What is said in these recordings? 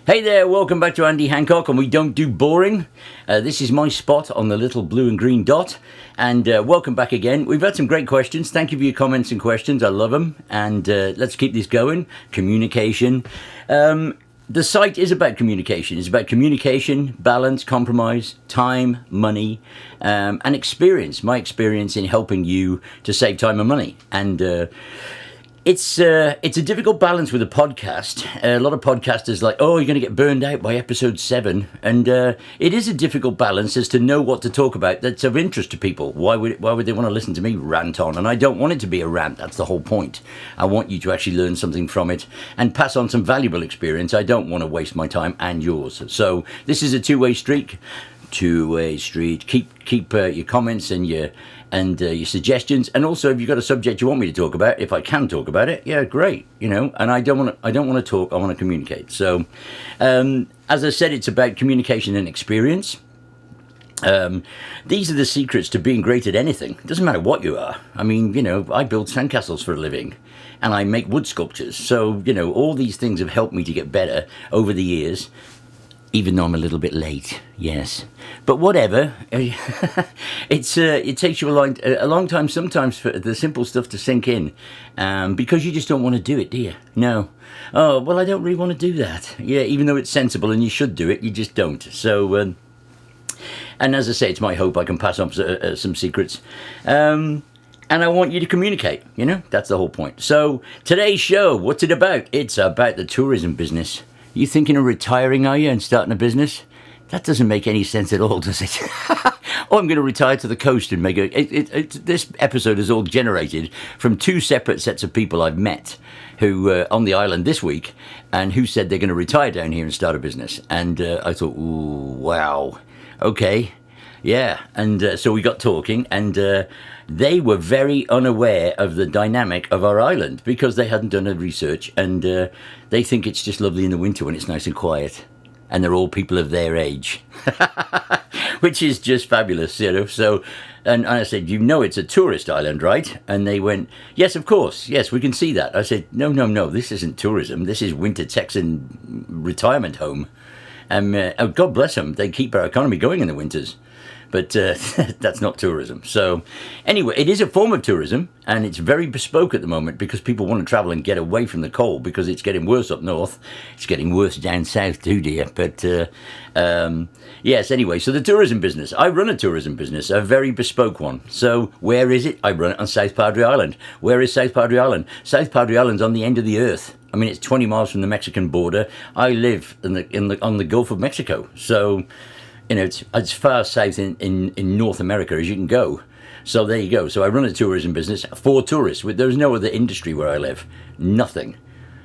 Hey there, welcome back to Andy Hancock, and we don't do boring. This is my spot on the little blue and green dot, and welcome back again. We've had some great questions. Thank you for your comments and questions. I love them, and let's keep this going. Communication. The site is about communication. It's about communication, balance, compromise, time, money, and experience. My experience in helping you to save time and money. And it's a difficult balance with a podcast. A lot of podcasters are like, oh, you're going to get burned out by episode 7. And it is a difficult balance as to know what to talk about that's of interest to people. Why would they want to listen to me rant on? And I don't want it to be a rant. That's the whole point. I want you to actually learn something from it and pass on some valuable experience. I don't want to waste my time and yours. So this is a two-way street. Two-way street. Keep your comments and your suggestions, and also if you've got a subject you want me to talk about, if I can talk about it, yeah, great, And I don't want to talk. I want to communicate. So, as I said, it's about communication and experience. These are the secrets to being great at anything. It doesn't matter what you are. I mean, I build sandcastles for a living, and I make wood sculptures. So, all these things have helped me to get better over the years. Even though I'm a little bit late, yes. But whatever, it takes you a long time sometimes for the simple stuff to sink in, because you just don't want to do it, do you? No. Oh, well, I don't really want to do that. Yeah, even though it's sensible and you should do it, you just don't. So, and as I say, it's my hope I can pass on some secrets. And I want you to communicate, That's the whole point. So, today's show, what's it about? It's about the tourism business. You thinking of retiring, are you, and starting a business? That doesn't make any sense at all, does it? Oh, I'm going to retire to the coast and make this episode is all generated from 2 separate sets of people I've met who on the island this week, and who said they're going to retire down here and start a business. And I thought, ooh, wow, okay, yeah. And so we got talking, and they were very unaware of the dynamic of our island because they hadn't done a research, and they think it's just lovely in the winter when it's nice and quiet, and they're all people of their age, which is just fabulous, So, and I said, it's a tourist island, right? And they went, yes, of course, yes, we can see that. I said, no, this isn't tourism. This is winter Texan retirement home. Oh, God bless them. They keep our economy going in the winters. But that's not tourism. So anyway, it is a form of tourism, and it's very bespoke at the moment because people want to travel and get away from the cold because it's getting worse up north. It's getting worse down south too, dear. But yes, anyway, so the tourism business. I run a tourism business, a very bespoke one. So where is it? I run it on South Padre Island. Where is South Padre Island? South Padre Island's on the end of the earth. I mean, it's 20 miles from the Mexican border. I live on the Gulf of Mexico. So it's as far south in North America as you can go. So there you go. So I run a tourism business for tourists. There's no other industry where I live. Nothing.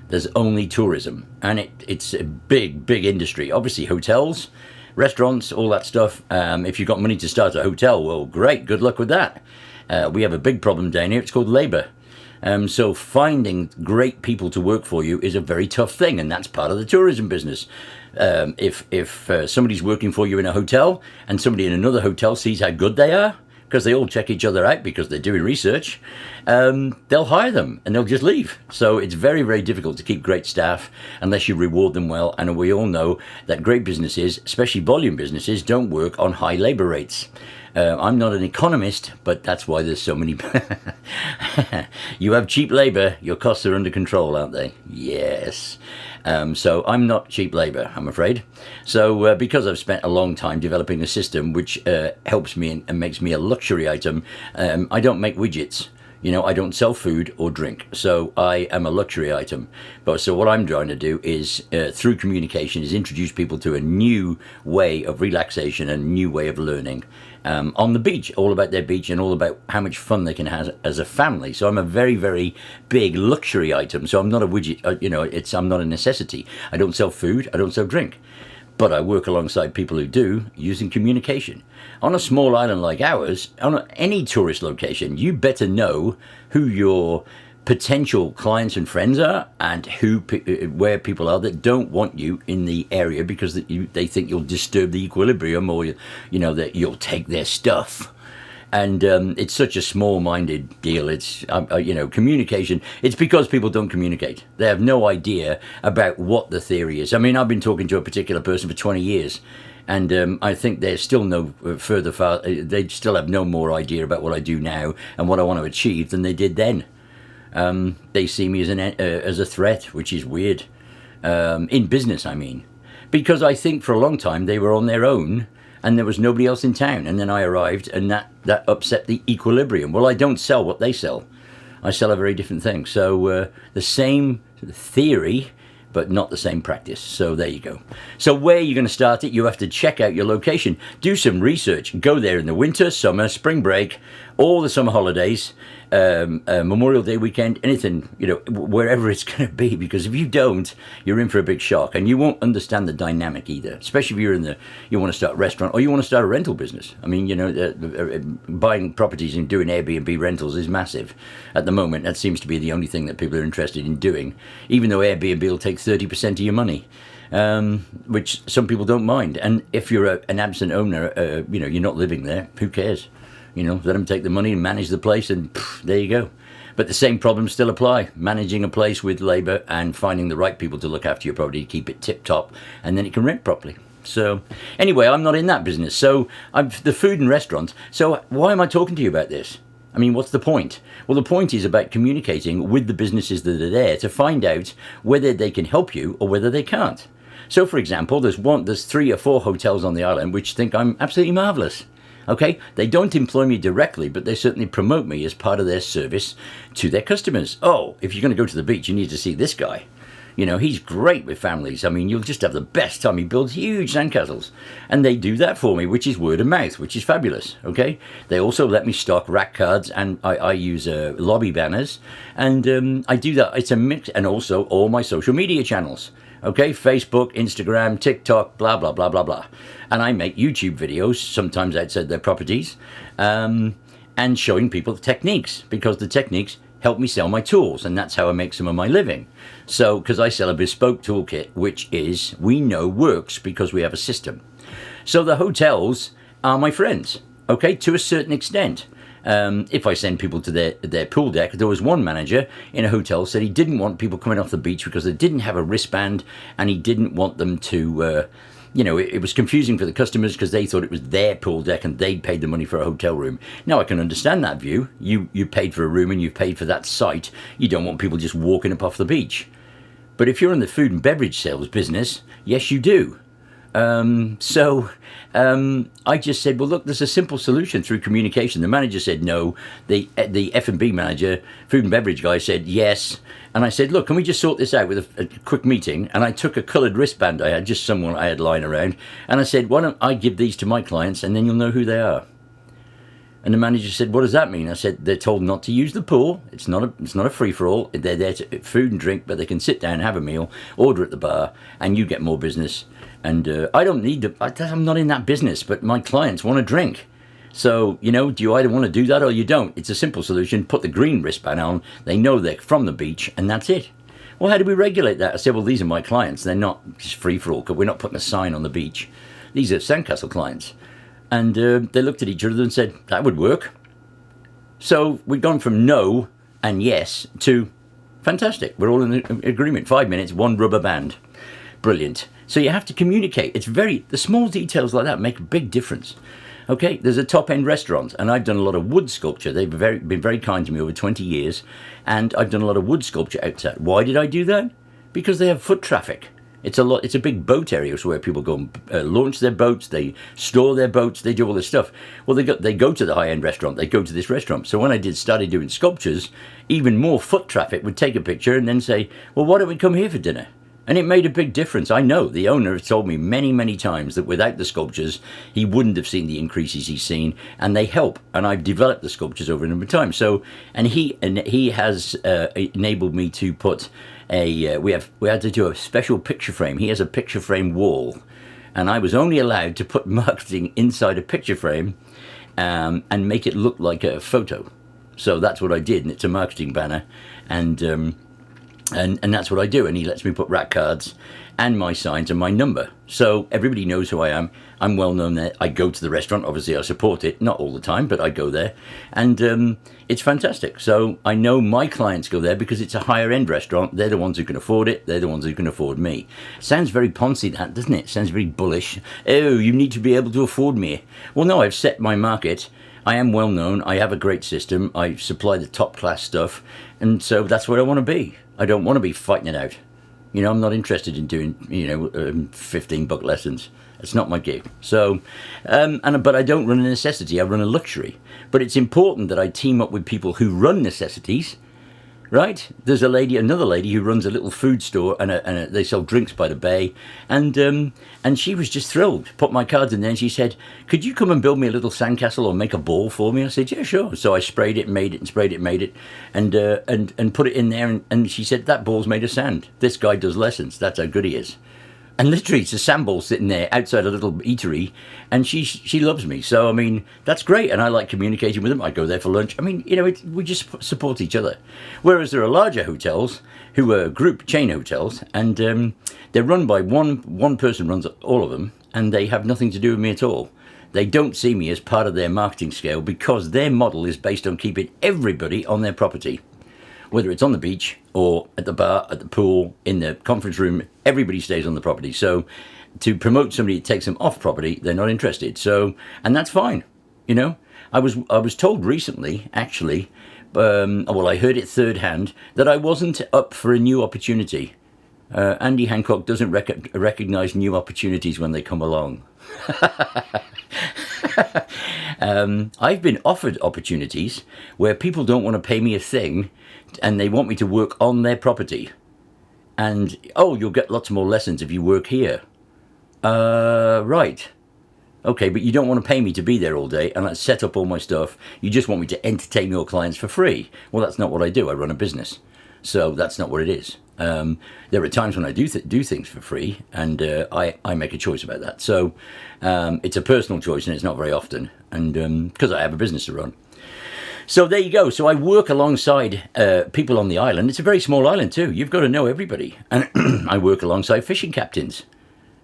There's only tourism. And it's a big, big industry. Obviously, hotels, restaurants, all that stuff. If you've got money to start a hotel, well, great. Good luck with that. We have a big problem down here. It's called labor. So finding great people to work for you is a very tough thing, and that's part of the tourism business. If somebody's working for you in a hotel and somebody in another hotel sees how good they are, because they all check each other out because they're doing research, they'll hire them and they'll just leave. So it's very, very difficult to keep great staff unless you reward them well. And we all know that great businesses, especially volume businesses, don't work on high labor rates. I'm not an economist, but that's why there's so many. You have cheap labor, your costs are under control, aren't they? Yes. So I'm not cheap labor, I'm afraid. So because I've spent a long time developing a system which helps me and makes me a luxury item, I don't make widgets. I don't sell food or drink, so I am a luxury item. But so what I'm trying to do is, through communication, is introduce people to a new way of relaxation and a new way of learning on the beach, all about their beach and all about how much fun they can have as a family. So I'm a very, very big luxury item. So I'm not a widget, I'm not a necessity. I don't sell food, I don't sell drink. But I work alongside people who do, using communication. On a small island like ours, on any tourist location, you better know who your potential clients and friends are, and where people are that don't want you in the area because they think you'll disturb the equilibrium, or that you'll take their stuff. And it's such a small-minded deal. It's communication. It's because people don't communicate. They have no idea about what the theory is. I mean, I've been talking to a particular person for 20 years, and I think they're still no further far. They still have no more idea about what I do now and what I want to achieve than they did then. They see me as a threat, which is weird. In business, I mean, because I think for a long time they were on their own and there was nobody else in town. And then I arrived and that upset the equilibrium. Well, I don't sell what they sell. I sell a very different thing. So the same theory, but not the same practice. So there you go. So where are you going to start it? You have to check out your location. Do some research. Go there in the winter, summer, spring break, all the summer holidays, Memorial Day weekend, anything, wherever it's going to be. Because if you don't, you're in for a big shock. And you won't understand the dynamic either. Especially if you want to start a restaurant or you want to start a rental business. I mean, buying properties and doing Airbnb rentals is massive. At the moment, that seems to be the only thing that people are interested in doing. Even though Airbnb will take 30% of your money. Which some people don't mind. And if you're an absent owner, you're not living there, who cares? Let them take the money and manage the place, and there you go. But the same problems still apply. Managing a place with labour and finding the right people to look after your property, keep it tip-top, and then it can rent properly. So anyway, I'm not in that business. So I'm the food and restaurants. So why am I talking to you about this? I mean, what's the point? Well, the point is about communicating with the businesses that are there to find out whether they can help you or whether they can't. So, for example, there's 3 or 4 hotels on the island which think I'm absolutely marvellous. Okay, they don't employ me directly, but they certainly promote me as part of their service to their customers. Oh, if you're going to go to the beach, you need to see this guy. He's great with families. I mean, you'll just have the best time. He builds huge sandcastles. And they do that for me, which is word of mouth, which is fabulous, okay? They also let me stock rack cards, and I use lobby banners. And I do that. It's a mix, and also all my social media channels. Okay, Facebook, Instagram, TikTok, blah, blah, blah, blah, blah. And I make YouTube videos, sometimes outside their properties, and showing people the techniques, because the techniques help me sell my tools, and that's how I make some of my living. So, because I sell a bespoke toolkit, which we know works because we have a system. So the hotels are my friends, okay, to a certain extent. If I send people to their pool deck, there was one manager in a hotel said he didn't want people coming off the beach because they didn't have a wristband, and he didn't want them to, it was confusing for the customers because they thought it was their pool deck and they'd paid the money for a hotel room. Now, I can understand that view. You paid for a room and you've paid for that site. You don't want people just walking up off the beach. But if you're in the food and beverage sales business, yes, you do. I just said, well, look, there's a simple solution through communication. The manager said no. The F&B manager, food and beverage guy, said yes. And I said, look, can we just sort this out with a quick meeting? And I took a coloured wristband I had, just someone I had lying around. And I said, why don't I give these to my clients and then you'll know who they are. And the manager said, what does that mean? I said, they're told not to use the pool. It's not a free-for-all. They're there to food and drink, but they can sit down, have a meal, order at the bar, and you get more business. And I don't need I'm not in that business, but my clients want to drink. So, do you either want to do that or you don't? It's a simple solution. Put the green wristband on. They know they're from the beach, and that's it. Well, how do we regulate that? I said, well, these are my clients. They're not just free-for-all, because we're not putting a sign on the beach. These are Sandcastle clients. And they looked at each other and said, that would work. So we've gone from no and yes to fantastic. We're all in agreement. 5 minutes, one rubber band. Brilliant. So you have to communicate. The small details like that make a big difference. Okay, there's a top-end restaurant, and I've done a lot of wood sculpture. They've been very kind to me over 20 years, and I've done a lot of wood sculpture outside. Why did I do that? Because they have foot traffic. It's a big boat area where people go and launch their boats, they store their boats, they do all this stuff. Well, they go to the high-end restaurant, they go to this restaurant. So when I started doing sculptures, even more foot traffic would take a picture and then say, well, why don't we come here for dinner? And it made a big difference. I know the owner has told me many, many times that without the sculptures, he wouldn't have seen the increases he's seen, and they help. And I've developed the sculptures over a number of times. So, and he has enabled me to put we had to do a special picture frame. He has a picture frame wall, and I was only allowed to put marketing inside a picture frame and make it look like a photo. So that's what I did, and it's a marketing banner, and that's what I do. And he lets me put rack cards and my signs and my number. So everybody knows who I am. I'm well known there. I go to the restaurant. Obviously, I support it. Not all the time, but I go there. And it's fantastic. So I know my clients go there because it's a higher end restaurant. They're the ones who can afford it. They're the ones who can afford me. Sounds very Ponzi, that, doesn't it? Sounds very bullish. Oh, you need to be able to afford me. Well, no, I've set my market. I am well known. I have a great system. I supply the top class stuff. And so that's where I want to be. I don't want to be fighting it out. You know, I'm not interested in doing, $15 lessons. It's not my gig. So, but I don't run a necessity. I run a luxury. But it's important that I team up with people who run necessities, right? There's another lady who runs a little food store, and they sell drinks by the bay, and she was just thrilled. Put my cards in there, and she said, "Could you come and build me a little sandcastle or make a ball for me?" I said, "Yeah, sure." So I sprayed it, made it, and sprayed it, made it, and put it in there, and she said, "That ball's made of sand. This guy does lessons. That's how good he is." And literally, it's a sand ball sitting there outside a little eatery, and she loves me. So, I mean, that's great, and I like communicating with them. I go there for lunch. I mean, we just support each other. Whereas there are larger hotels who are group chain hotels, and they're run by one person runs all of them, and they have nothing to do with me at all. They don't see me as part of their marketing scale because their model is based on keeping everybody on their property. Whether it's on the beach or at the bar, at the pool, in the conference room, everybody stays on the property. So to promote somebody that takes them off property, they're not interested. So, and that's fine. I was told recently, actually, I heard it third hand, that I wasn't up for a new opportunity. Andy Hancock doesn't recognize new opportunities when they come along. I've been offered opportunities where people don't want to pay me a thing, and they want me to work on their property. And, you'll get lots more lessons if you work here. Right. Okay, but you don't want to pay me to be there all day and set up all my stuff. You just want me to entertain your clients for free. Well, that's not what I do. I run a business. So that's not what it is. There are times when I do things for free, and I make a choice about that. So it's a personal choice, and it's not very often, and because I have a business to run. So there you go. So I work alongside people on the island. It's a very small island too. You've got to know everybody. And I work alongside fishing captains.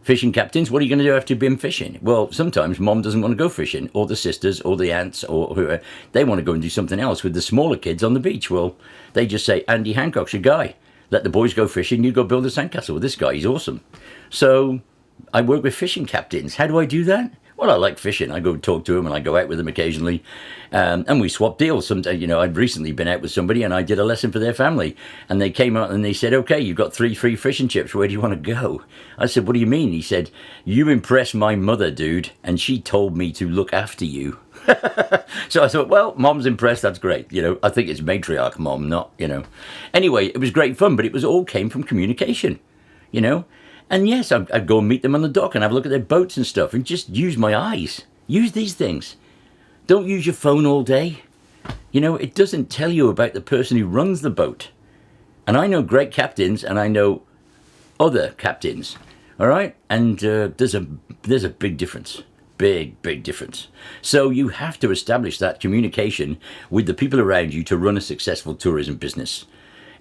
Fishing captains, what are you going to do after you've been fishing? Well, sometimes mom doesn't want to go fishing, or the sisters, or the aunts, or whoever. They want to go and do something else with the smaller kids on the beach. Well, they just say, Andy Hancock's your guy. Let the boys go fishing, you go build a sandcastle with this guy. He's awesome. So I work with fishing captains. How do I do that? Well, I like fishing. I go talk to them, and I go out with them occasionally, and we swap deals. Sometimes, I'd recently been out with somebody, and I did a lesson for their family, and they came out and they said, "Okay, you've got 3 free fish and chips. Where do you want to go?" I said, "What do you mean?" He said, "You impressed my mother, dude, and she told me to look after you." So I thought, well, mom's impressed. That's great. I think it's matriarch mom, not. Anyway, it was great fun, but it all came from communication. And yes, I'd go and meet them on the dock and have a look at their boats and stuff, and just use my eyes. Use these things. Don't use your phone all day. It doesn't tell you about the person who runs the boat. And I know great captains, and I know other captains. All right? And there's a big difference. Big difference. So you have to establish that communication with the people around you to run a successful tourism business.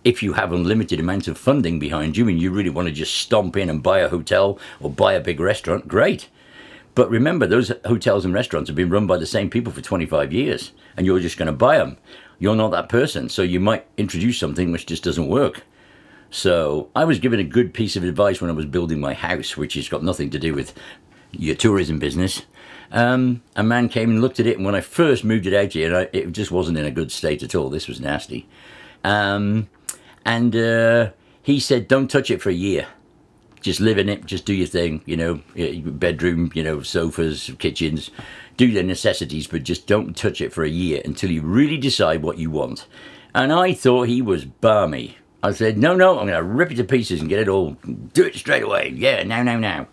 If you have unlimited amounts of funding behind you and you really want to just stomp in and buy a hotel or buy a big restaurant, great. But remember, those hotels and restaurants have been run by the same people for 25 years, and you're just going to buy them. You're not that person, so you might introduce something which just doesn't work. So I was given a good piece of advice when I was building my house, which has got nothing to do with your tourism business. A man came and looked at it, and when I first moved it out here, it just wasn't in a good state at all. This was nasty. And he said, "Don't touch it for a year. Just live in it. Just do your thing. Bedroom, sofas, kitchens. Do the necessities, but just don't touch it for a year until you really decide what you want." And I thought he was balmy. I said, no, I'm going to rip it to pieces and get it all. Do it straight away. Yeah, now.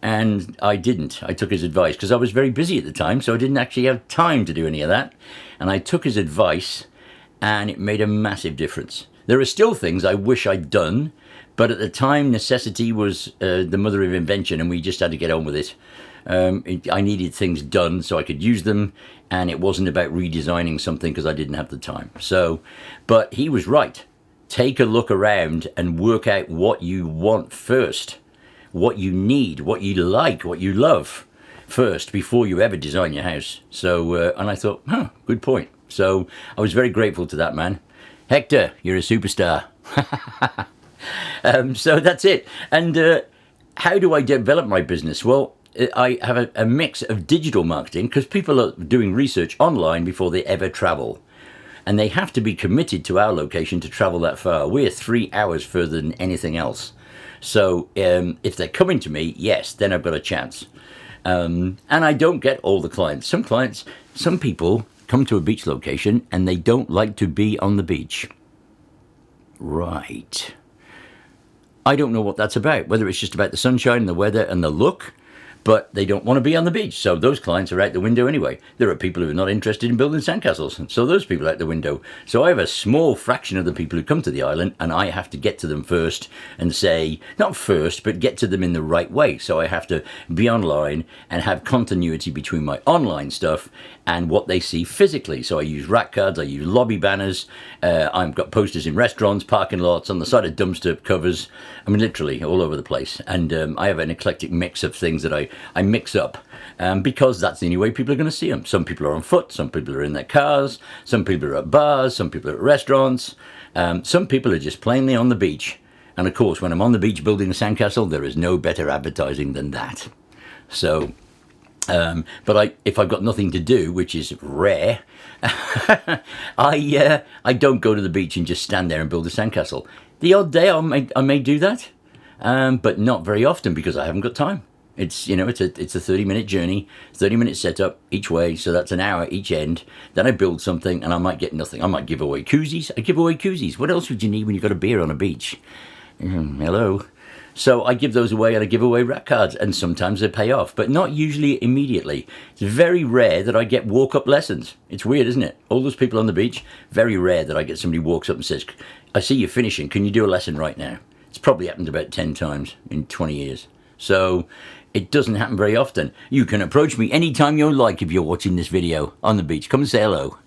And I didn't. I took his advice because I was very busy at the time, so I didn't actually have time to do any of that. And I took his advice, and it made a massive difference. There are still things I wish I'd done, but at the time, necessity was the mother of invention, and we just had to get on with it. I needed things done so I could use them, and it wasn't about redesigning something because I didn't have the time. But he was right. Take a look around and work out what you want first. what you need, what you like, what you love first before you ever design your house. So, and I thought, good point. So I was very grateful to that man. Hector, you're a superstar. So that's it. And how do I develop my business? Well, I have a mix of digital marketing, because people are doing research online before they ever travel. And they have to be committed to our location to travel that far. We're 3 hours further than anything else. So if they're coming to me, yes, then I've got a chance. And I don't get all the clients. Some people come to a beach location and they don't like to be on the beach. Right. I don't know what that's about, whether it's just about the sunshine, the weather, and the look, but they don't want to be on the beach. So those clients are out the window anyway. There are people who are not interested in building sandcastles, so those people are out the window. So I have a small fraction of the people who come to the island, and I have to get to them first and say, not first, but get to them in the right way. So I have to be online and have continuity between my online stuff and what they see physically. So I use rack cards, I use lobby banners, I've got posters in restaurants, parking lots, on the side of dumpster covers. I mean, literally all over the place. And I have an eclectic mix of things that I mix up because that's the only way people are going to see them. Some people are on foot, some people are in their cars, some people are at bars, some people are at restaurants, some people are just plainly on the beach. And of course, when I'm on the beach building a sandcastle, there is no better advertising than that. So, but if I've got nothing to do, which is rare, I don't go to the beach and just stand there and build a sandcastle. The odd day I may do that, but not very often because I haven't got time. It's a 30-minute journey, 30-minute setup each way, so that's an hour each end. Then I build something and I might get nothing. I might give away koozies. I give away koozies. What else would you need when you've got a beer on a beach? Hello. So I give those away, and I give away rack cards, and sometimes they pay off, but not usually immediately. It's very rare that I get walk-up lessons. It's weird, isn't it? All those people on the beach, very rare that I get somebody who walks up and says, I see you finishing, can you do a lesson right now? It's probably happened about 10 times in 20 years. So it doesn't happen very often. You can approach me anytime you like if you're watching this video on the beach. Come and say hello.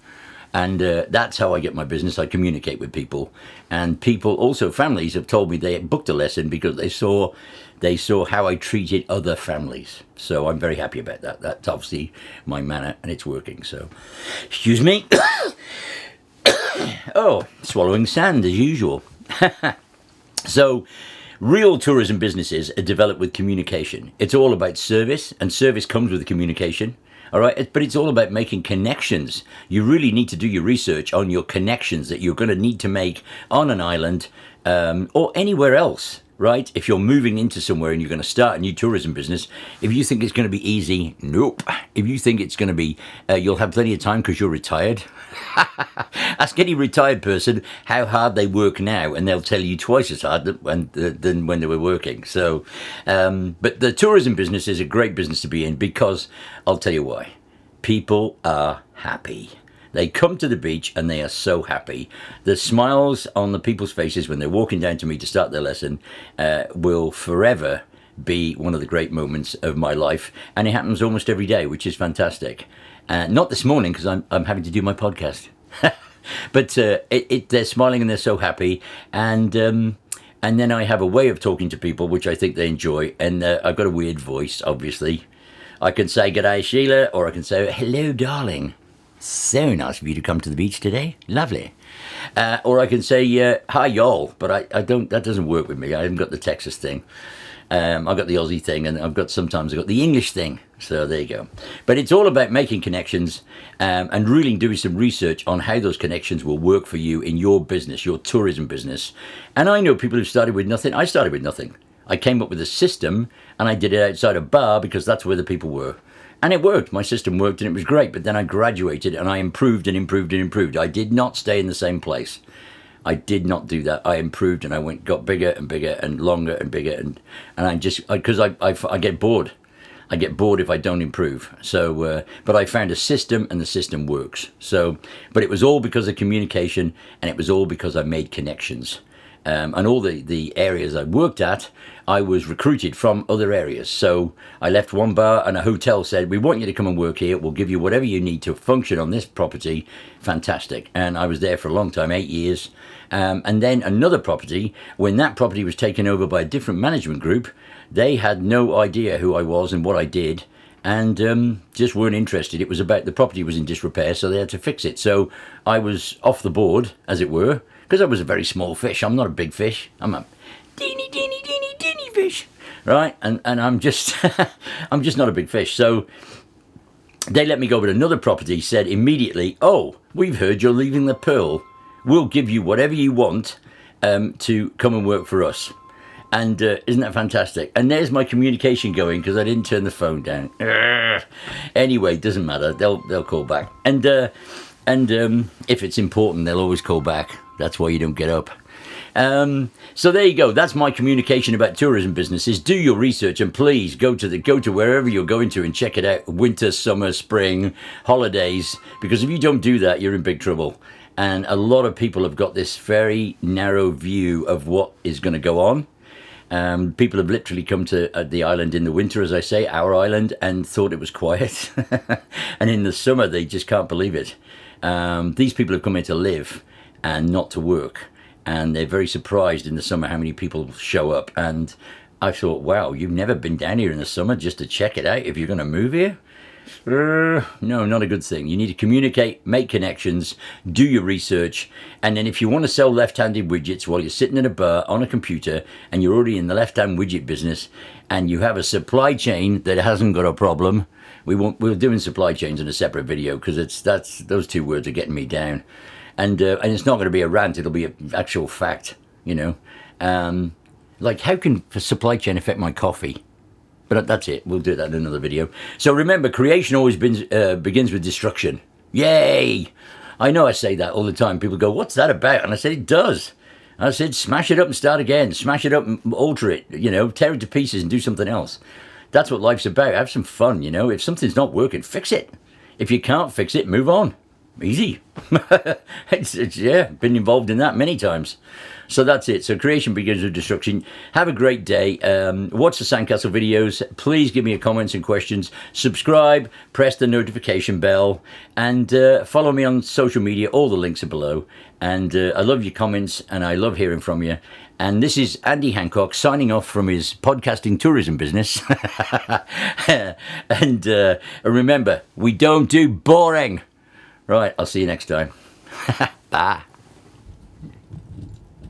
And that's how I get my business. I communicate with people. And people, also families, have told me they booked a lesson because they saw how I treated other families. So I'm very happy about that. That's obviously my manner, and it's working. So, excuse me. Oh, swallowing sand as usual. So, real tourism businesses are developed with communication. It's all about service, and service comes with communication. All right, but it's all about making connections. You really need to do your research on your connections that you're going to need to make on an island or anywhere else, right? If you're moving into somewhere and you're going to start a new tourism business, if you think it's going to be easy, nope. If you think it's going to be, you'll have plenty of time because you're retired. Ask any retired person how hard they work now, and they'll tell you twice as hard than when they were working. So, but the tourism business is a great business to be in because I'll tell you why. People are happy. They come to the beach and they are so happy. The smiles on the people's faces when they're walking down to me to start their lesson will forever be one of the great moments of my life, and it happens almost every day, which is fantastic. Not this morning because I'm having to do my podcast, but they're smiling and they're so happy, and then I have a way of talking to people which I think they enjoy, and I've got a weird voice. Obviously, I can say "G'day, Sheila," or I can say "Hello, darling. So nice of you to come to the beach today. Lovely." Or I can say "Hi, y'all," but I don't. That doesn't work with me. I haven't got the Texas thing. I've got the Aussie thing, and sometimes I've got the English thing. So there you go. But it's all about making connections and really doing some research on how those connections will work for you in your business, your tourism business. And I know people who started with nothing. I started with nothing. I came up with a system, and I did it outside a bar because that's where the people were. And it worked. My system worked, and it was great. But then I graduated, and I improved and improved and improved. I did not stay in the same place. I did not do that. I improved, and I got bigger and bigger and longer and bigger, and I just, because I get bored. I get bored if I don't improve. So, but I found a system, and the system works. So, but it was all because of communication, and it was all because I made connections. and all the areas I worked at, I was recruited from other areas. So I left one bar and a hotel said, we want you to come and work here. We'll give you whatever you need to function on this property. Fantastic. And I was there for a long time, 8 years. And then another property, when that property was taken over by a different management group, they had no idea who I was and what I did, and just weren't interested. It was about the property was in disrepair, so they had to fix it. So I was off the board, as it were, because I was a very small fish. I'm not a big fish. I'm a teeny fish, right? And I'm just I'm just not a big fish. So they let me go with another property. Said immediately, oh, we've heard you're leaving the Pearl. We'll give you whatever you want to come and work for us. And isn't that fantastic? And there's my communication going, because I didn't turn the phone down. Anyway, doesn't matter. They'll call back. And if it's important, they'll always call back. That's why you don't get up. So there you go. That's my communication about tourism businesses. Do your research, and please go to wherever you're going to and check it out. Winter, summer, spring, holidays. Because if you don't do that, you're in big trouble. And a lot of people have got this very narrow view of what is going to go on. People have literally come to the island in the winter, as I say, our island, and thought it was quiet. And in the summer, they just can't believe it. These people have come here to live and not to work. And they're very surprised in the summer how many people show up. And I thought, wow, you've never been down here in the summer just to check it out if you're going to move here? No, not a good thing. You need to communicate, make connections, do your research, and then if you want to sell left-handed widgets while you're sitting in a bar on a computer and you're already in the left-hand widget business and you have a supply chain that hasn't got a problem, we're doing supply chains in a separate video, because those two words are getting me down, and it's not going to be a rant. It'll be an actual fact, like how can supply chain affect my coffee? But that's it. We'll do that in another video. So remember, creation always begins with destruction. Yay! I know I say that all the time. People go, what's that about? And I said, it does. I said, smash it up and start again. Smash it up and alter it. Tear it to pieces and do something else. That's what life's about. Have some fun, If something's not working, fix it. If you can't fix it, move on. Easy. Yeah, been involved in that many times. So that's it. So creation begins with destruction. Have a great day. Watch the Sandcastle videos. Please give me your comments and questions. Subscribe, press the notification bell, and follow me on social media. All the links are below. And I love your comments, and I love hearing from you. And this is Andy Hancock signing off from his podcasting tourism business. And remember, we don't do boring. Right, I'll see you next time. Bye.